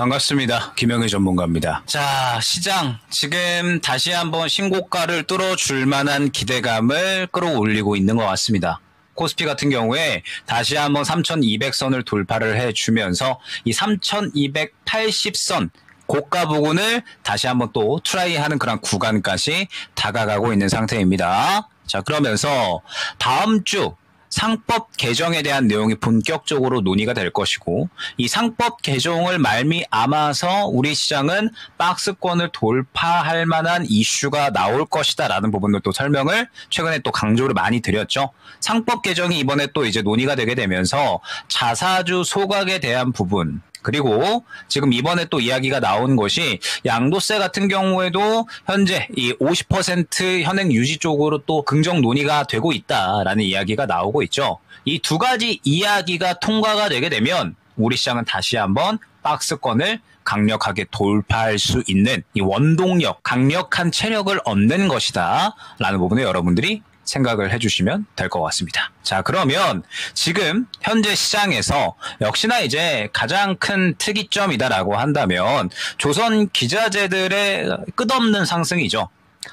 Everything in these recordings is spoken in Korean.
반갑습니다. 김영희 전문가입니다. 자, 시장 지금 다시 한번 신고가를 뚫어줄 만한 기대감을 끌어올리고 있는 것 같습니다. 코스피 같은 경우에 다시 한번 3200선을 돌파를 해주면서 이 3280선 고가 부근을 다시 한번 또 트라이하는 그런 구간까지 다가가고 있는 상태입니다. 자, 그러면서 다음 주 상법 개정에 대한 내용이 본격적으로 논의가 될 것이고, 이 상법 개정을 말미암아서 우리 시장은 박스권을 돌파할 만한 이슈가 나올 것이다 라는 부분을 또 설명을 최근에 또 강조를 많이 드렸죠. 상법 개정이 이번에 또 이제 논의가 되게 되면서 자사주 소각에 대한 부분, 그리고 지금 이번에 또 이야기가 나온 것이 양도세 같은 경우에도 현재 이 50% 현행 유지 쪽으로 또 긍정 논의가 되고 있다라는 이야기가 나오고 있죠. 이 두 가지 이야기가 통과가 되게 되면 우리 시장은 다시 한번 박스권을 강력하게 돌파할 수 있는 이 원동력, 강력한 체력을 얻는 것이다 라는 부분에 여러분들이 생각을 해주시면 될 것 같습니다. 자, 그러면 지금 현재 시장에서 역시나 이제 가장 큰 특이점이다라고 한다면 조선 기자재들의 끝없는 상승이죠.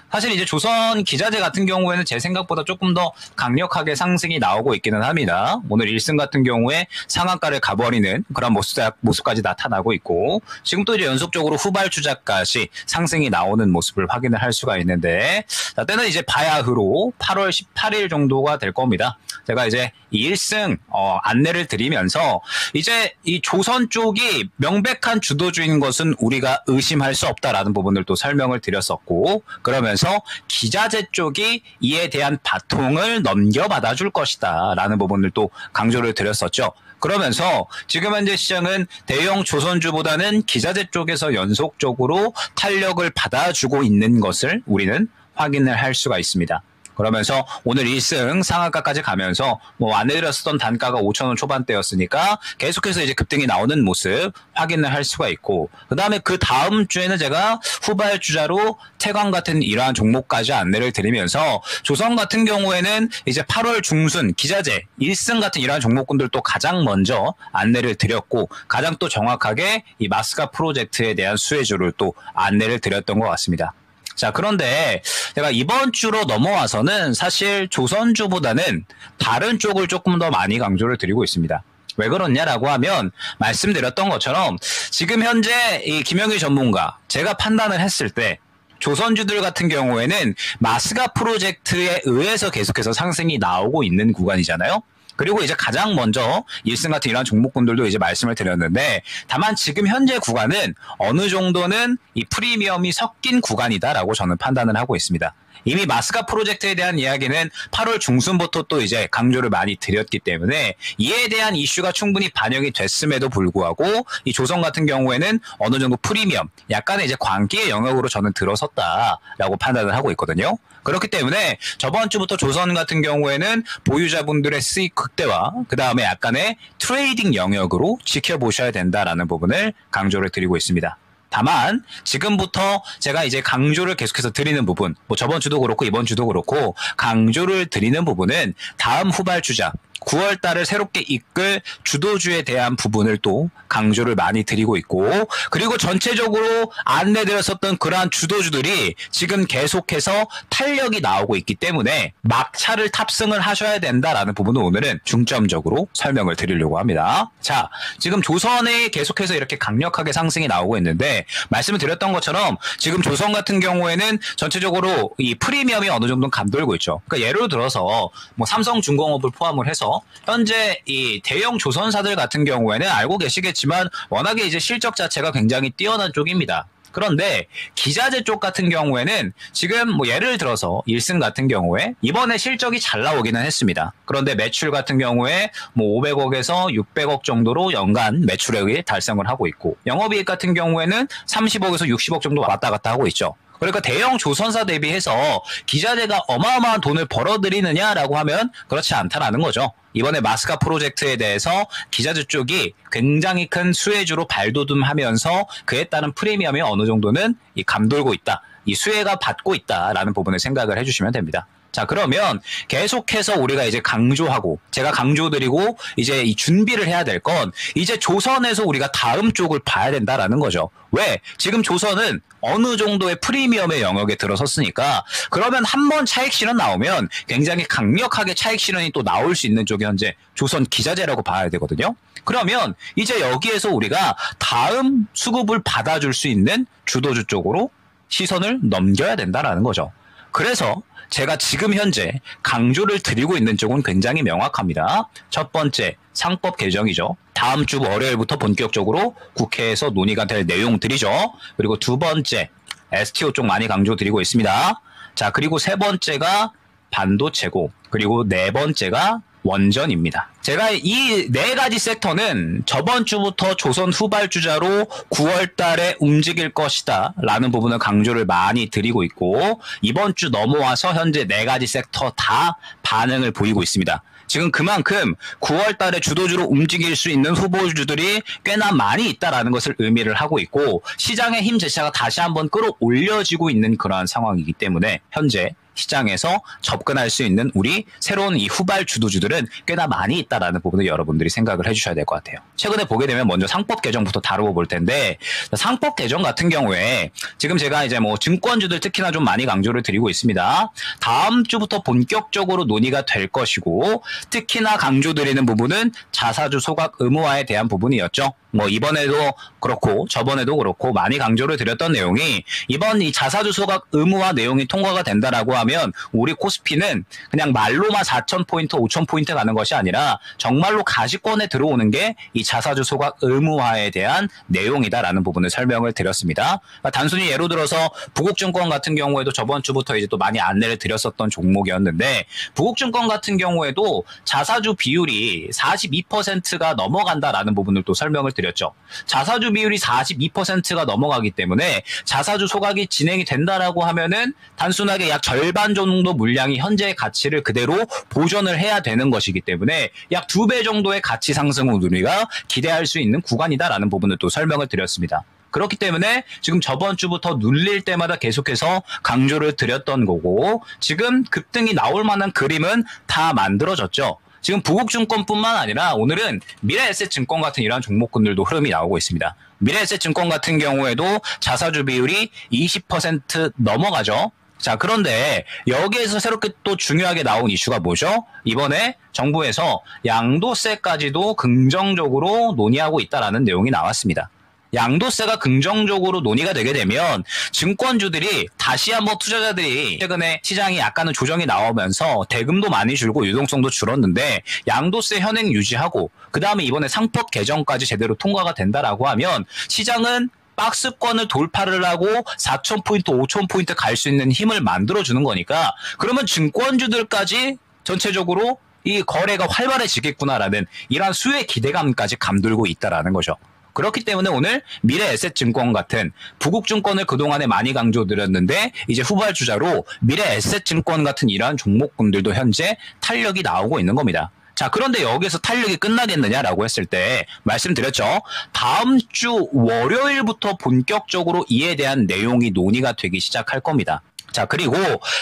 사실 이제 조선 기자재 같은 경우에는 제 생각보다 조금 더 강력하게 상승이 나오고 있기는 합니다. 오늘 1승 같은 경우에 상한가를 가버리는 그런 모습까지 나타나고 있고, 지금 또 이제 연속적으로 후발주자까지 상승이 나오는 모습을 확인을 할 수가 있는데, 자, 때는 이제 바야흐로 8월 18일 정도가 될 겁니다. 제가 이제 이 1승 안내를 드리면서 이제 이 조선 쪽이 명백한 주도주인 것은 우리가 의심할 수 없다라는 부분을 또 설명을 드렸었고, 그러면서 기자재 쪽이 이에 대한 바통을 넘겨받아 줄 것이다 라는 부분을 또 강조를 드렸었죠. 그러면서 지금 현재 시장은 대형 조선주보다는 기자재 쪽에서 연속적으로 탄력을 받아주고 있는 것을 우리는 확인을 할 수가 있습니다. 그러면서 오늘 1승 상한가까지 가면서 뭐 안내드렸었던 단가가 5,000원 초반대였으니까 계속해서 이제 급등이 나오는 모습 확인을 할 수가 있고, 그 다음에 그 다음 주에는 제가 후발주자로 태광 같은 이러한 종목까지 안내를 드리면서 조선 같은 경우에는 이제 8월 중순 기자재 1승 같은 이러한 종목군들도 가장 먼저 안내를 드렸고, 가장 또 정확하게 이 마스카 프로젝트에 대한 수혜주를 또 안내를 드렸던 것 같습니다. 자, 그런데 제가 이번 주로 넘어와서는 사실 조선주보다는 다른 쪽을 조금 더 많이 강조를 드리고 있습니다. 왜 그렇냐라고 하면 말씀드렸던 것처럼 지금 현재 이 김영희 전문가 제가 판단을 했을 때 조선주들 같은 경우에는 마스카 프로젝트에 의해서 계속해서 상승이 나오고 있는 구간이잖아요. 그리고 이제 가장 먼저 1승 같은 이런 종목군들도 이제 말씀을 드렸는데, 다만 지금 현재 구간은 어느 정도는 이 프리미엄이 섞인 구간이다라고 저는 판단을 하고 있습니다. 이미 마스카 프로젝트에 대한 이야기는 8월 중순부터 또 이제 강조를 많이 드렸기 때문에 이에 대한 이슈가 충분히 반영이 됐음에도 불구하고 이 조선 같은 경우에는 어느 정도 프리미엄, 약간의 이제 광기의 영역으로 저는 들어섰다라고 판단을 하고 있거든요. 그렇기 때문에 저번 주부터 조선 같은 경우에는 보유자분들의 수익 극대화, 그 다음에 약간의 트레이딩 영역으로 지켜보셔야 된다라는 부분을 강조를 드리고 있습니다. 다만 지금부터 제가 이제 강조를 계속해서 드리는 부분, 뭐 저번 주도 그렇고 이번 주도 그렇고 강조를 드리는 부분은 다음 후발주자 9월 달을 새롭게 이끌 주도주에 대한 부분을 또 강조를 많이 드리고 있고, 그리고 전체적으로 안내드렸었던 그러한 주도주들이 지금 계속해서 탄력이 나오고 있기 때문에 막차를 탑승을 하셔야 된다라는 부분을 오늘은 중점적으로 설명을 드리려고 합니다. 자, 지금 조선에 계속해서 이렇게 강력하게 상승이 나오고 있는데, 말씀을 드렸던 것처럼 지금 조선 같은 경우에는 전체적으로 이 프리미엄이 어느 정도 감돌고 있죠. 그러니까 예를 들어서 뭐 삼성중공업을 포함을 해서 현재 이 대형 조선사들 같은 경우에는 알고 계시겠지만 워낙에 이제 실적 자체가 굉장히 뛰어난 쪽입니다. 그런데 기자재 쪽 같은 경우에는 지금 뭐 예를 들어서 1승 같은 경우에 이번에 실적이 잘 나오기는 했습니다. 그런데 매출 같은 경우에 뭐 500억에서 600억 정도로 연간 매출액이 달성을 하고 있고, 영업이익 같은 경우에는 30억에서 60억 정도 왔다 갔다 하고 있죠. 그러니까 대형 조선사 대비해서 기자재가 어마어마한 돈을 벌어들이느냐라고 하면 그렇지 않다라는 거죠. 이번에 마스카 프로젝트에 대해서 기자재 쪽이 굉장히 큰 수혜주로 발돋움하면서 그에 따른 프리미엄이 어느 정도는 감돌고 있다, 이 수혜가 받고 있다라는 부분을 생각을 해주시면 됩니다. 자, 그러면 계속해서 우리가 이제 강조하고, 제가 강조드리고, 이제 이 준비를 해야 될 건, 이제 조선에서 우리가 다음 쪽을 봐야 된다라는 거죠. 왜? 지금 조선은 어느 정도의 프리미엄의 영역에 들어섰으니까, 그러면 한 번 차익 실현 나오면 굉장히 강력하게 차익 실현이 또 나올 수 있는 쪽이 현재 조선 기자재라고 봐야 되거든요. 그러면 이제 여기에서 우리가 다음 수급을 받아줄 수 있는 주도주 쪽으로 시선을 넘겨야 된다라는 거죠. 그래서 제가 지금 현재 강조를 드리고 있는 쪽은 굉장히 명확합니다. 첫 번째, 상법 개정이죠. 다음 주 월요일부터 본격적으로 국회에서 논의가 될 내용들이죠. 그리고 두 번째, STO 쪽 많이 강조드리고 있습니다. 자, 그리고 세 번째가 반도체고, 그리고 네 번째가 원전입니다. 제가 이 네 가지 섹터는 저번 주부터 조선 후발주자로 9월 달에 움직일 것이다 라는 부분을 강조를 많이 드리고 있고, 이번 주 넘어와서 현재 네 가지 섹터 다 반응을 보이고 있습니다. 지금 그만큼 9월 달에 주도주로 움직일 수 있는 후보주들이 꽤나 많이 있다라는 것을 의미를 하고 있고, 시장의 힘 자체가 다시 한번 끌어올려지고 있는 그러한 상황이기 때문에 현재 시장에서 접근할 수 있는 우리 새로운 이 후발 주도주들은 꽤나 많이 있다라는 부분을 여러분들이 생각을 해주셔야 될 것 같아요. 최근에 보게 되면 먼저 상법 개정부터 다루고 볼 텐데, 상법 개정 같은 경우에 지금 제가 이제 뭐 증권주들 특히나 좀 많이 강조를 드리고 있습니다. 다음 주부터 본격적으로 논의가 될 것이고, 특히나 강조드리는 부분은 자사주 소각 의무화에 대한 부분이었죠. 뭐 이번에도 그렇고 저번에도 그렇고 많이 강조를 드렸던 내용이, 이번 이 자사주 소각 의무화 내용이 통과가 된다라고 하면 우리 코스피는 그냥 말로만 4,000포인트, 5,000포인트 가는 것이 아니라 정말로 가시권에 들어오는 게 이 자사주 소각 의무화에 대한 내용이다라는 부분을 설명을 드렸습니다. 그러니까 단순히 예로 들어서 부국증권 같은 경우에도 저번 주부터 이제 또 많이 안내를 드렸었던 종목이었는데, 부국증권 같은 경우에도 자사주 비율이 42%가 넘어간다라는 부분을 또 설명을 드렸죠. 자사주 비율이 42%가 넘어가기 때문에 자사주 소각이 진행이 된다라고 하면은 단순하게 약 절반 정도 물량이 현재의 가치를 그대로 보존을 해야 되는 것이기 때문에 약 2배 정도의 가치 상승을 우리가 기대할 수 있는 구간이다라는 부분을 또 설명을 드렸습니다. 그렇기 때문에 지금 저번 주부터 눌릴 때마다 계속해서 강조를 드렸던 거고, 지금 급등이 나올 만한 그림은 다 만들어졌죠. 지금 부국증권뿐만 아니라 오늘은 미래에셋증권 같은 이러한 종목군들도 흐름이 나오고 있습니다. 미래에셋증권 같은 경우에도 자사주 비율이 20% 넘어가죠. 자, 그런데 여기에서 새롭게 또 중요하게 나온 이슈가 뭐죠? 이번에 정부에서 양도세까지도 긍정적으로 논의하고 있다라는 내용이 나왔습니다. 양도세가 긍정적으로 논의가 되게 되면 증권주들이 다시 한번, 투자자들이 최근에 시장이 약간은 조정이 나오면서 대금도 많이 줄고 유동성도 줄었는데 양도세 현행 유지하고 그 다음에 이번에 상법 개정까지 제대로 통과가 된다라고 하면 시장은 박스권을 돌파를 하고 4,000포인트, 5,000포인트 갈 수 있는 힘을 만들어주는 거니까, 그러면 증권주들까지 전체적으로 이 거래가 활발해지겠구나라는 이러한 수의 기대감까지 감돌고 있다라는 거죠. 그렇기 때문에 오늘 미래에셋증권 같은, 부국증권을 그동안에 많이 강조드렸는데 이제 후발주자로 미래에셋증권 같은 이러한 종목군들도 현재 탄력이 나오고 있는 겁니다. 자, 그런데 여기서 탄력이 끝나겠느냐라고 했을 때 말씀드렸죠. 다음 주 월요일부터 본격적으로 이에 대한 내용이 논의가 되기 시작할 겁니다. 자, 그리고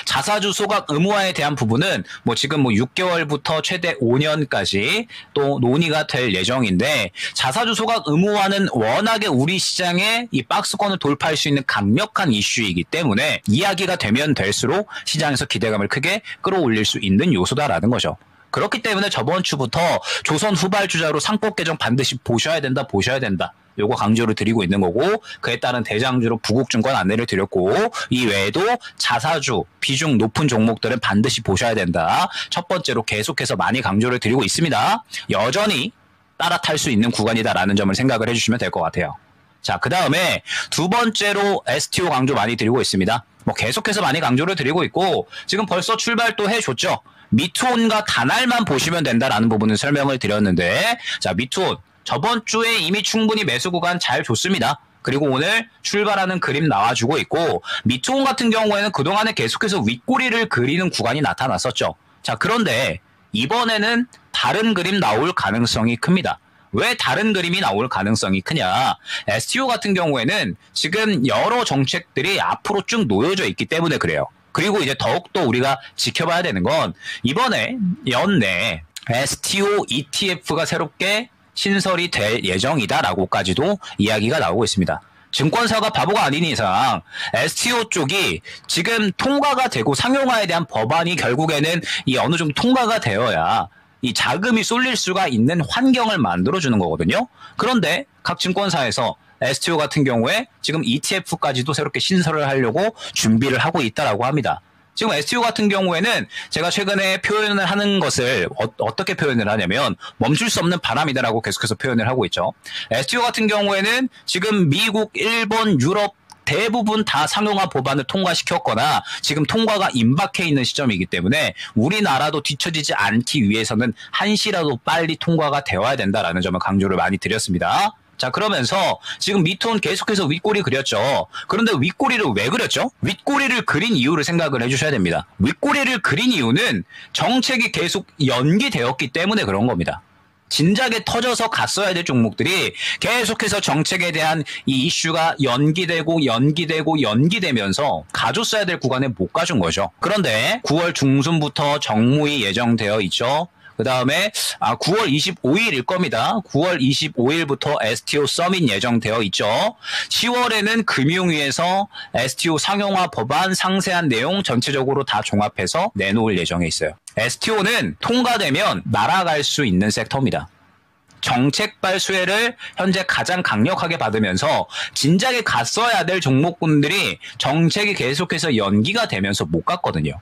자사주 소각 의무화에 대한 부분은 뭐 지금 뭐 6개월부터 최대 5년까지 또 논의가 될 예정인데, 자사주 소각 의무화는 워낙에 우리 시장에 이 박스권을 돌파할 수 있는 강력한 이슈이기 때문에 이야기가 되면 될수록 시장에서 기대감을 크게 끌어올릴 수 있는 요소다라는 거죠. 그렇기 때문에 저번 주부터 조선 후발주자로 상법 개정 반드시 보셔야 된다, 보셔야 된다. 요거 강조를 드리고 있는 거고, 그에 따른 대장주로 부국증권 안내를 드렸고, 이 외에도 자사주 비중 높은 종목들은 반드시 보셔야 된다. 첫 번째로 계속해서 많이 강조를 드리고 있습니다. 여전히 따라탈 수 있는 구간이다라는 점을 생각을 해주시면 될 것 같아요. 자, 그 다음에 두 번째로 STO 강조 많이 드리고 있습니다. 뭐 계속해서 많이 강조를 드리고 있고, 지금 벌써 출발도 해줬죠. 미투온과 단알만 보시면 된다라는 부분을 설명을 드렸는데, 자, 미투온 저번 주에 이미 충분히 매수 구간 잘 줬습니다. 그리고 오늘 출발하는 그림 나와주고 있고, 미투온 같은 경우에는 그동안에 계속해서 윗꼬리를 그리는 구간이 나타났었죠. 자, 그런데 이번에는 다른 그림 나올 가능성이 큽니다. 왜 다른 그림이 나올 가능성이 크냐? STO 같은 경우에는 지금 여러 정책들이 앞으로 쭉 놓여져 있기 때문에 그래요. 그리고 이제 더욱더 우리가 지켜봐야 되는 건 이번에 연내 STO ETF가 새롭게 신설이 될 예정이다라고까지도 이야기가 나오고 있습니다. 증권사가 바보가 아닌 이상 STO 쪽이 지금 통과가 되고 상용화에 대한 법안이 결국에는 이 어느 정도 통과가 되어야 이 자금이 쏠릴 수가 있는 환경을 만들어주는 거거든요. 그런데 각 증권사에서 STO 같은 경우에 지금 ETF까지도 새롭게 신설을 하려고 준비를 하고 있다라고 합니다. 지금 STO 같은 경우에는 제가 최근에 표현을 하는 것을 어떻게 표현을 하냐면 멈출 수 없는 바람이다라고 계속해서 표현을 하고 있죠. STO 같은 경우에는 지금 미국, 일본, 유럽 대부분 다 상용화 법안을 통과시켰거나 지금 통과가 임박해 있는 시점이기 때문에 우리나라도 뒤처지지 않기 위해서는 한시라도 빨리 통과가 되어야 된다라는 점을 강조를 많이 드렸습니다. 자, 그러면서 지금 미투는 계속해서 윗꼬리 그렸죠. 그런데 윗꼬리를 왜 그렸죠? 윗꼬리를 그린 이유를 생각을 해주셔야 됩니다. 윗꼬리를 그린 이유는 정책이 계속 연기되었기 때문에 그런 겁니다. 진작에 터져서 갔어야 될 종목들이 계속해서 정책에 대한 이 이슈가 연기되면서 가줬어야 될 구간에 못 가준 거죠. 그런데 9월 중순부터 정모이 예정되어 있죠. 그 다음에 9월 25일일 겁니다. 9월 25일부터 STO 서밋 예정되어 있죠. 10월에는 금융위에서 STO 상용화 법안 상세한 내용 전체적으로 다 종합해서 내놓을 예정에 있어요. STO는 통과되면 날아갈 수 있는 섹터입니다. 정책발 수혜를 현재 가장 강력하게 받으면서 진작에 갔어야 될 종목군들이 정책이 계속해서 연기가 되면서 못 갔거든요.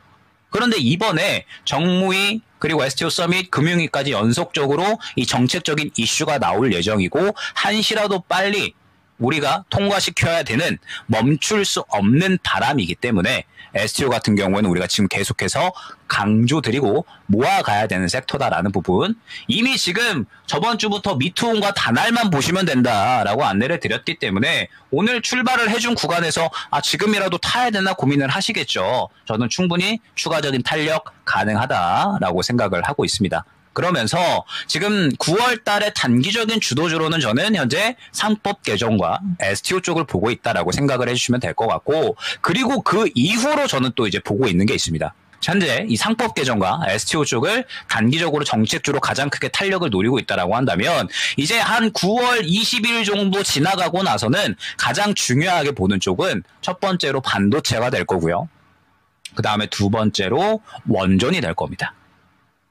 그런데 이번에 정무위 그리고 STO 서밋 금융위까지 연속적으로 이 정책적인 이슈가 나올 예정이고 한시라도 빨리 우리가 통과시켜야 되는 멈출 수 없는 바람이기 때문에 STO 같은 경우에는 우리가 지금 계속해서 강조드리고 모아가야 되는 섹터다라는 부분 이미 지금 저번 주부터 미투온과 다날만 보시면 된다라고 안내를 드렸기 때문에 오늘 출발을 해준 구간에서 지금이라도 타야 되나 고민을 하시겠죠. 저는 충분히 추가적인 탄력 가능하다라고 생각을 하고 있습니다. 그러면서 지금 9월 달에 단기적인 주도주로는 저는 현재 상법 개정과 STO 쪽을 보고 있다라고 생각을 해주시면 될 것 같고 그리고 그 이후로 저는 또 이제 보고 있는 게 있습니다. 현재 이 상법 개정과 STO 쪽을 단기적으로 정책주로 가장 크게 탄력을 노리고 있다라고 한다면 이제 한 9월 20일 정도 지나가고 나서는 가장 중요하게 보는 쪽은 첫 번째로 반도체가 될 거고요. 그 다음에 두 번째로 원전이 될 겁니다.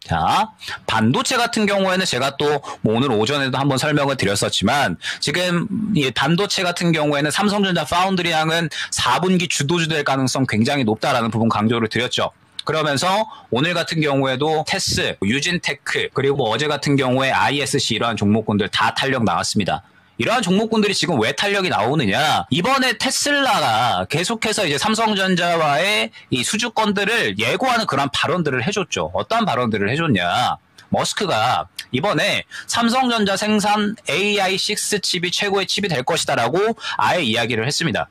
자, 반도체 같은 경우에는 제가 또 오늘 오전에도 한번 설명을 드렸었지만 지금 이 반도체 같은 경우에는 삼성전자 파운드리향은 4분기 주도주 될 가능성 굉장히 높다라는 부분 강조를 드렸죠. 그러면서 오늘 같은 경우에도 테스, 유진테크 그리고 어제 같은 경우에 ISC 이러한 종목군들 다 탄력 나왔습니다. 이러한 종목군들이 지금 왜 탄력이 나오느냐? 이번에 테슬라가 계속해서 이제 삼성전자와의 이 수주권들을 예고하는 그런 발언들을 해줬죠. 어떠한 발언들을 해줬냐? 머스크가 이번에 삼성전자 생산 AI6 칩이 최고의 칩이 될 것이다라고 아예 이야기를 했습니다.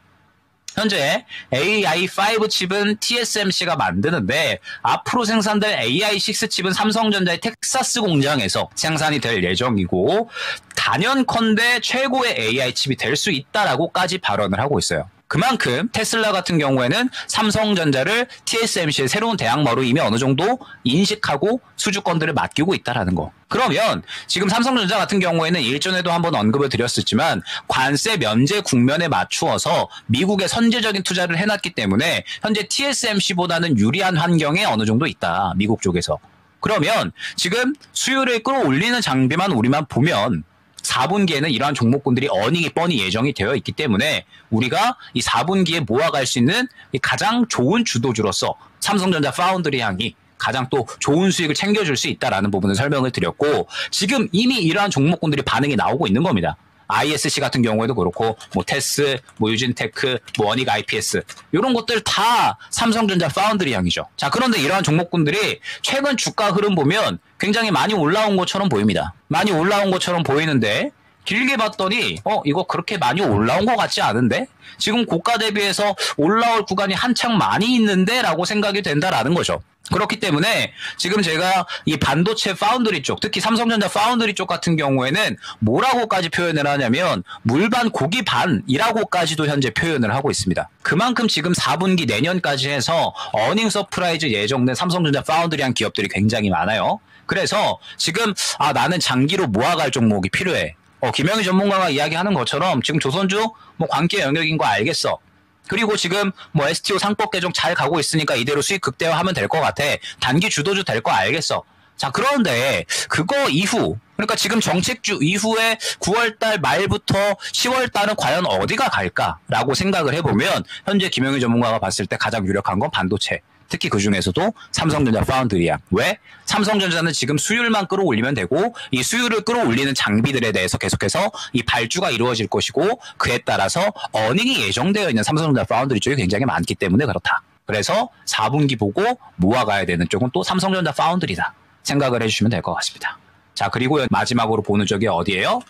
현재 AI5 칩은 TSMC가 만드는데 앞으로 생산될 AI6 칩은 삼성전자의 텍사스 공장에서 생산이 될 예정이고 단연컨대 최고의 AI 칩이 될 수 있다라고까지 발언을 하고 있어요. 그만큼 테슬라 같은 경우에는 삼성전자를 TSMC의 새로운 대항마로 이미 어느 정도 인식하고 수주권들을 맡기고 있다라는 거. 그러면 지금 삼성전자 같은 경우에는 일전에도 한번 언급을 드렸었지만 관세 면제 국면에 맞추어서 미국에 선제적인 투자를 해놨기 때문에 현재 TSMC보다는 유리한 환경에 어느 정도 있다. 미국 쪽에서. 그러면 지금 수요를 끌어올리는 장비만 우리만 보면 4분기에는 이러한 종목군들이 어닝이 뻔히 예정이 되어 있기 때문에 우리가 이 4분기에 모아갈 수 있는 가장 좋은 주도주로서 삼성전자 파운드리향이 가장 또 좋은 수익을 챙겨줄 수 있다라는 부분을 설명을 드렸고 지금 이미 이러한 종목군들이 반응이 나오고 있는 겁니다. ISC 같은 경우에도 그렇고 테스, 유진테크, 원익 IPS 이런 것들 다 삼성전자 파운드리향이죠. 자, 그런데 이러한 종목군들이 최근 주가 흐름 보면 굉장히 많이 올라온 것처럼 보입니다. 많이 올라온 것처럼 보이는데 길게 봤더니 이거 그렇게 많이 올라온 것 같지 않은데? 지금 고가 대비해서 올라올 구간이 한창 많이 있는데? 라고 생각이 된다라는 거죠. 그렇기 때문에 지금 제가 이 반도체 파운드리 쪽, 특히 삼성전자 파운드리 쪽 같은 경우에는 뭐라고까지 표현을 하냐면 물반 고기반이라고까지도 현재 표현을 하고 있습니다. 그만큼 지금 4분기 내년까지 해서 어닝 서프라이즈 예정된 삼성전자 파운드리한 기업들이 굉장히 많아요. 그래서 지금 나는 장기로 모아갈 종목이 필요해. 김영희 전문가가 이야기하는 것처럼 지금 조선주 뭐 관계 영역인 거 알겠어. 그리고 지금 뭐 STO 상법 개정 잘 가고 있으니까 이대로 수익 극대화하면 될 것 같아. 단기 주도주 될 거 알겠어. 자, 그런데 그거 이후, 그러니까 지금 정책주 이후에 9월달 말부터 10월달은 과연 어디가 갈까라고 생각을 해보면 현재 김영희 전문가가 봤을 때 가장 유력한 건 반도체. 특히 그 중에서도 삼성전자 파운드리야. 왜? 삼성전자는 지금 수율만 끌어올리면 되고 이 수율을 끌어올리는 장비들에 대해서 계속해서 이 발주가 이루어질 것이고 그에 따라서 어닝이 예정되어 있는 삼성전자 파운드리 쪽이 굉장히 많기 때문에 그렇다. 그래서 4분기 보고 모아가야 되는 쪽은 또 삼성전자 파운드리다. 생각을 해주시면 될 것 같습니다. 자, 그리고 마지막으로 보는 쪽이 어디예요?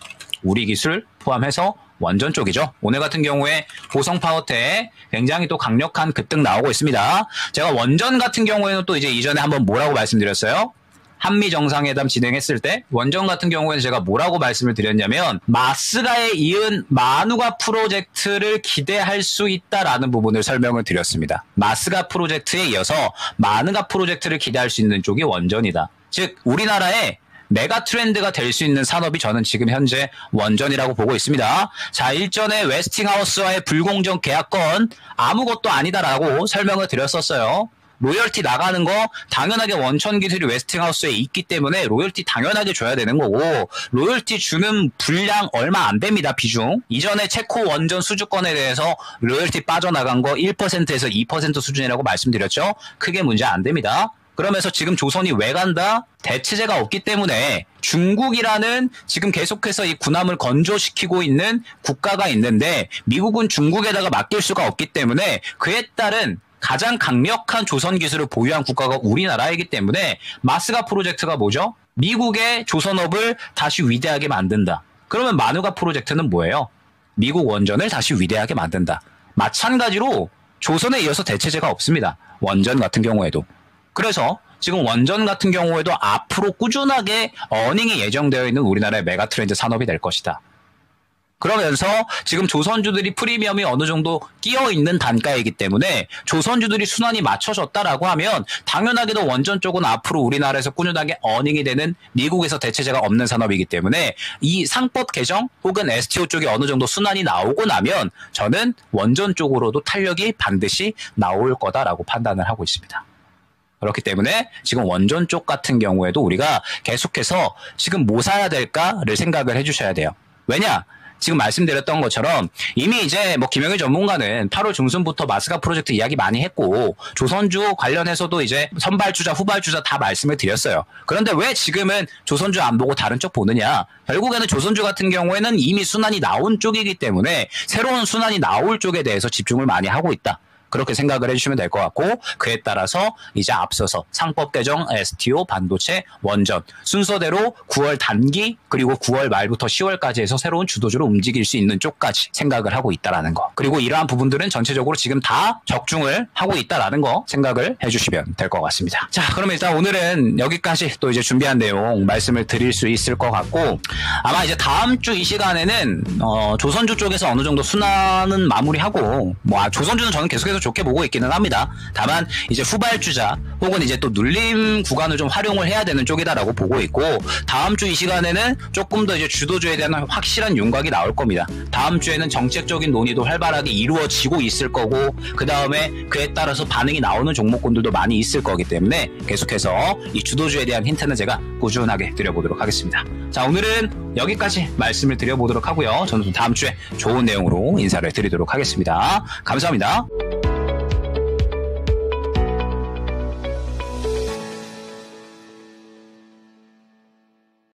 우리기술 포함해서 원전 쪽이죠. 오늘 같은 경우에 고성파워텍 굉장히 또 강력한 급등 나오고 있습니다. 제가 원전 같은 경우에는 또 이제 이전에 한번 뭐라고 말씀드렸어요? 한미 정상회담 진행했을 때 원전 같은 경우에는 제가 뭐라고 말씀을 드렸냐면 마스가에 이은 마누가 프로젝트를 기대할 수 있다라는 부분을 설명을 드렸습니다. 마스가 프로젝트에 이어서 마누가 프로젝트를 기대할 수 있는 쪽이 원전이다. 즉 우리나라에 메가 트렌드가 될 수 있는 산업이 저는 지금 현재 원전이라고 보고 있습니다. 자, 일전에 웨스팅하우스와의 불공정 계약건 아무것도 아니다라고 설명을 드렸었어요. 로열티 나가는 거 당연하게 원천 기술이 웨스팅하우스에 있기 때문에 로열티 당연하게 줘야 되는 거고 로열티 주는 분량 얼마 안 됩니다. 비중. 이전에 체코 원전 수주권에 대해서 로열티 빠져나간 거 1%에서 2% 수준이라고 말씀드렸죠. 크게 문제 안 됩니다. 그러면서 지금 조선이 왜 간다? 대체제가 없기 때문에 중국이라는 지금 계속해서 이 군함을 건조시키고 있는 국가가 있는데 미국은 중국에다가 맡길 수가 없기 때문에 그에 따른 가장 강력한 조선 기술을 보유한 국가가 우리나라이기 때문에 마스가 프로젝트가 뭐죠? 미국의 조선업을 다시 위대하게 만든다. 그러면 마누가 프로젝트는 뭐예요? 미국 원전을 다시 위대하게 만든다. 마찬가지로 조선에 이어서 대체제가 없습니다. 원전 같은 경우에도. 그래서 지금 원전 같은 경우에도 앞으로 꾸준하게 어닝이 예정되어 있는 우리나라의 메가트렌드 산업이 될 것이다. 그러면서 지금 조선주들이 프리미엄이 어느 정도 끼어있는 단가이기 때문에 조선주들이 순환이 맞춰졌다라고 하면 당연하게도 원전 쪽은 앞으로 우리나라에서 꾸준하게 어닝이 되는 미국에서 대체제가 없는 산업이기 때문에 이 상법 개정 혹은 STO 쪽이 어느 정도 순환이 나오고 나면 저는 원전 쪽으로도 탄력이 반드시 나올 거다라고 판단을 하고 있습니다. 그렇기 때문에 지금 원전 쪽 같은 경우에도 우리가 계속해서 지금 뭐 사야 될까를 생각을 해주셔야 돼요. 왜냐? 지금 말씀드렸던 것처럼 이미 이제 뭐 김영희 전문가는 8월 중순부터 마스가 프로젝트 이야기 많이 했고 조선주 관련해서도 이제 선발주자, 후발주자 다 말씀을 드렸어요. 그런데 왜 지금은 조선주 안 보고 다른 쪽 보느냐? 결국에는 조선주 같은 경우에는 이미 순환이 나온 쪽이기 때문에 새로운 순환이 나올 쪽에 대해서 집중을 많이 하고 있다. 그렇게 생각을 해주시면 될 것 같고 그에 따라서 이제 앞서서 상법 개정, STO, 반도체, 원전 순서대로 9월 단기 그리고 9월 말부터 10월까지 해서 새로운 주도주로 움직일 수 있는 쪽까지 생각을 하고 있다라는 거. 그리고 이러한 부분들은 전체적으로 지금 다 적중을 하고 있다라는 거 생각을 해주시면 될 것 같습니다. 자, 그러면 일단 오늘은 여기까지 또 이제 준비한 내용 말씀을 드릴 수 있을 것 같고 아마 이제 다음 주 이 시간에는 조선주 쪽에서 어느 정도 순환은 마무리하고 뭐 조선주는 저는 계속해서 좋게 보고 있기는 합니다. 다만 이제 후발주자 혹은 이제 또 눌림 구간을 좀 활용을 해야 되는 쪽이다라고 보고 있고 다음 주 이 시간에는 조금 더 이제 주도주에 대한 확실한 윤곽이 나올 겁니다. 다음 주에는 정책적인 논의도 활발하게 이루어지고 있을 거고 그 다음에 그에 따라서 반응이 나오는 종목군들도 많이 있을 거기 때문에 계속해서 이 주도주에 대한 힌트는 제가 꾸준하게 드려보도록 하겠습니다. 자, 오늘은 여기까지 말씀을 드려보도록 하고요. 저는 다음 주에 좋은 내용으로 인사를 드리도록 하겠습니다. 감사합니다.